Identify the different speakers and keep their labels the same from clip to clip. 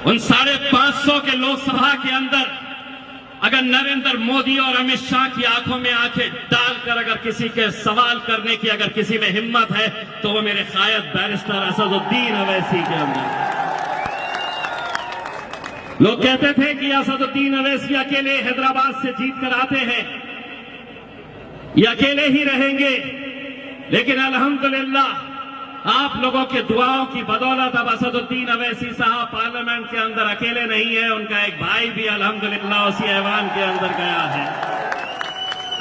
Speaker 1: उन 550 के लोकसभा के अंदर अगर नरेंद्र मोदी और अमित शाह की आंखों में आंखें डालकर अगर किसी के सवाल करने की अगर किसी में हिम्मत है तो वो मेरे कायद बैरिस्टर असदुद्दीन अवैसी के अंदर। लोग कहते थे कि असदुद्दीन अवैसी अकेले हैदराबाद से जीत कर आते हैं, ये अकेले ही रहेंगे, लेकिन अल्हम्दुलिल्लाह आप लोगों के दुआओं की बदौलत अब असदुद्दीन अवैसी साहब पार्लियामेंट के अंदर अकेले नहीं है, उनका एक भाई भी अल्हम्दुलिल्लाह उसी ऐवान के अंदर गया है।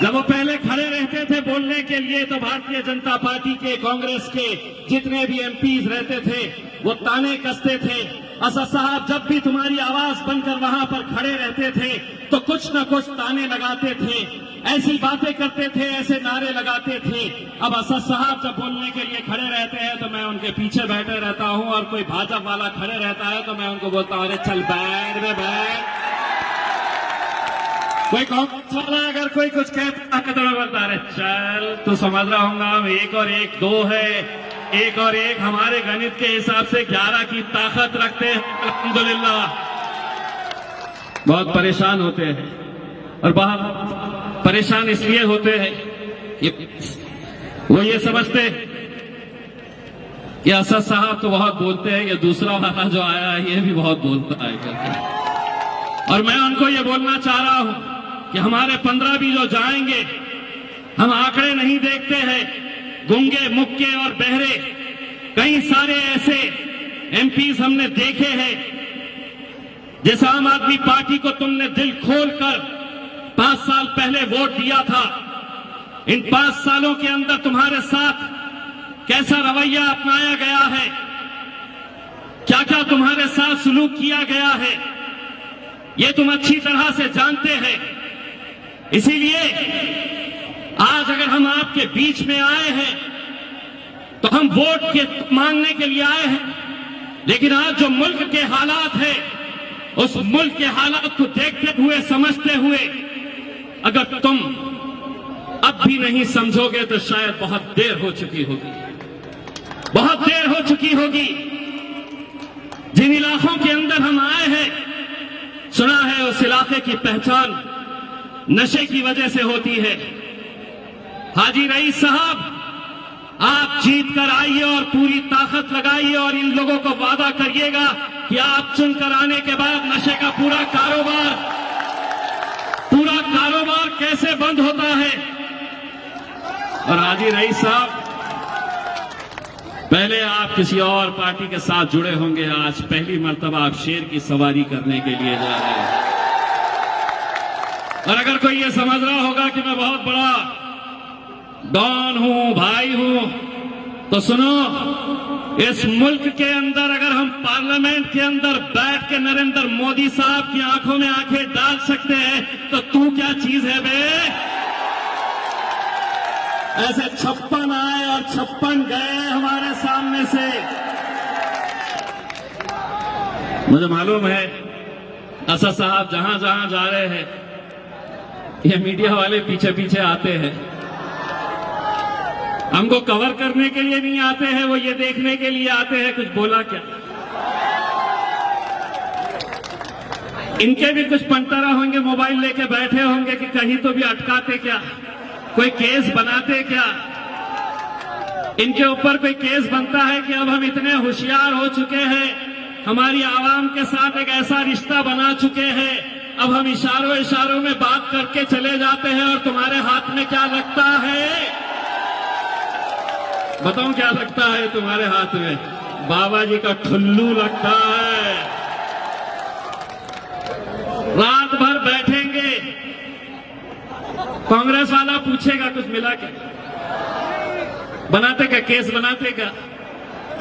Speaker 1: जब वो पहले खड़े रहते थे बोलने के लिए तो भारतीय जनता पार्टी के, कांग्रेस के जितने भी एमपीज रहते थे वो ताने कसते थे। असद साहब जब भी तुम्हारी आवाज बनकर वहां पर खड़े रहते थे तो कुछ न कुछ ताने लगाते थे, ऐसी बातें करते थे, ऐसे नारे लगाते थे। अब असद साहब जब बोलने के लिए खड़े रहते हैं तो मैं उनके पीछे बैठे रहता हूं, और कोई भाजपा वाला खड़े रहता है तो मैं उनको बोलता हूं अरे चल बैठ रे बैठ। कोई कांग्रेस वाला अगर कोई कुछ कहता है तो मैं बोलता अरे चल तू समझ रहा होगा हम 1 और 1 2 है, 1 और 1 हमारे गणित के हिसाब से 11 की ताकत रखते हैं अल्हम्दुलिल्लाह। बहुत परेशान होते हैं और बहुत परेशान इसलिए होते हैं कि वो ये समझते कि असद साहब तो बहुत बोलते हैं, ये दूसरा वाला जो आया है ये भी बहुत बोलता है करके। और मैं उनको ये बोलना चाह रहा हूं कि हमारे 15 भी जो जाएंगे, हम आंकड़े नहीं देखते हैं, गूंगे मुक्के और बहरे कई सारे ऐसे एमपीज हमने देखे हैं। जिस आम आदमी पार्टी को तुमने दिल खोलकर 5 साल पहले वोट दिया था, इन 5 सालों के अंदर तुम्हारे साथ कैसा रवैया अपनाया गया है, क्या क्या तुम्हारे साथ सुलूक किया गया है, ये तुम अच्छी तरह से जानते हैं। इसीलिए आज अगर हम आपके बीच में आए हैं तो हम वोट के मांगने के लिए आए हैं, लेकिन आज जो मुल्क के हालात हैं उस मुल्क के हालात को देखते हुए, समझते हुए अगर तुम अब भी नहीं समझोगे तो शायद बहुत देर हो चुकी होगी, बहुत देर हो चुकी होगी। जिन इलाकों के अंदर हम आए हैं, सुना है उस इलाके की पहचान नशे की वजह से होती है। हाजी रईस साहब, आप जीत कर आइए और पूरी ताकत लगाइए और इन लोगों को वादा करिएगा कि आप चुनकर आने के बाद नशे का पूरा कारोबार कैसे बंद होता है। और हाजी रईस साहब, पहले आप किसी और पार्टी के साथ जुड़े होंगे, आज पहली मर्तबा आप शेर की सवारी करने के लिए जा रहे हैं। और अगर कोई ये समझ रहा होगा कि मैं बहुत बड़ा डॉन हूं, भाई हूं, तो सुनो, इस मुल्क के अंदर अगर हम पार्लियामेंट के अंदर बैठ के नरेंद्र मोदी साहब की आंखों में आंखें डाल सकते हैं तो तू क्या चीज है बे। ऐसे 56 आए और 56 गए हमारे सामने से। मुझे मालूम है असद साहब जहां जहां जा रहे हैं ये मीडिया वाले पीछे पीछे आते हैं, हमको कवर करने के लिए नहीं आते हैं, वो ये देखने के लिए आते हैं कुछ बोला क्या। इनके भी कुछ पंतरा होंगे, मोबाइल लेके बैठे होंगे कि कहीं तो भी अटकाते क्या, कोई केस बनाते क्या। इनके ऊपर कोई केस बनता है कि अब हम इतने होशियार हो चुके हैं, हमारी आवाम के साथ एक ऐसा रिश्ता बना चुके हैं, अब हम इशारों में बात करके चले जाते हैं और तुम्हारे हाथ में क्या लगता है, बताऊं क्या लगता है तुम्हारे हाथ में? बाबा जी का ठुल्लू लगता है। रात भर बैठेंगे, कांग्रेस वाला पूछेगा कुछ मिला क्या, बनाते क्या, केस बनाते क्या।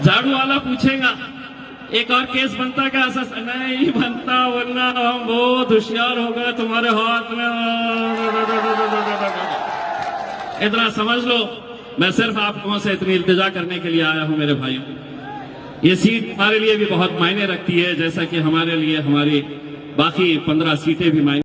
Speaker 1: झाड़ू वाला पूछेगा एक और केस बनता क्या, नहीं बनता, वरना हम बहुत होशियार हो गए तुम्हारे हाथ में। इतना समझ लो, मैं सिर्फ आप लोगों से इतनी इल्तिजा करने के लिए आया हूं मेरे भाइयों। ये सीट हमारे लिए भी बहुत मायने रखती है, जैसा कि हमारे लिए हमारी बाकी 15 सीटें भी मायने